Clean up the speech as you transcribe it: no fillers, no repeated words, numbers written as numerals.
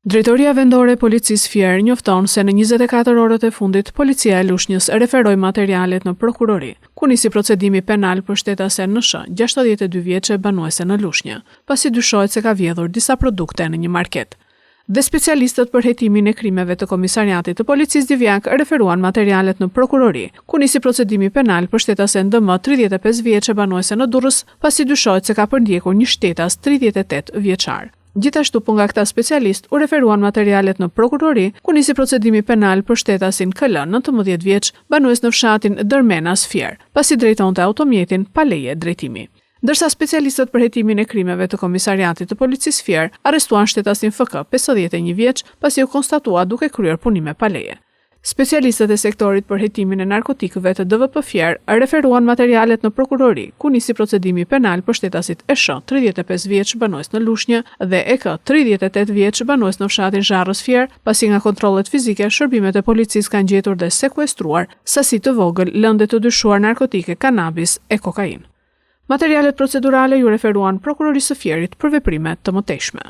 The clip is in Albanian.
Drejtoria vendore e policisë Fier njofton se në 24 orët e fundit policia e Lushnjës referoi materialet në prokurori, ku nisi procedimi penal për shtetasen NSH, 62 vjeçe banuese në Lushnjë, pasi dyshohet se ka vjedhur disa produkte në një market. Dhe specialistët për hetimin e krimeve të komisariatit të policisë Divjak referuan materialet në prokurori, ku nisi procedimi penal për shtetasen DM 35 vjeçe banuese në Durrës, pasi dyshohet se ka përndjekur një shtetas 38 vjeçar. Gjithashtu po nga këta specialist u referuan materialet në prokurori, ku nisi procedimi penal për shtetasin KL 19 vjeç, banues në fshatin Dërmenas Fier, pasi drejtonte automjetin pa leje drejtimi. Ndërsa specialistët për hetimin e krimeve të komisariatit të policisë Fier arrestuan shtetasin FK 51 vjeç, pasi u konstatua duke kryer punime pa leje. Specialistët e sektorit për hetimin e narkotikëve të DVP Fier referuan materialet në prokurori, ku nisi procedimi penal për shtetasit ESH 35 vjeç banues në Lushnjë dhe EK 38 vjeç banues në fshatin Zharrës Fier, pasi nga kontrollet fizike shërbimet e policisë kanë gjetur dhe sekuestruar sasi të vogël lëndë të dyshuar narkotike, kanabis e kokainë. Materialet procedurale ju referuan prokurorisë së Fierit për veprime të mëtejshme.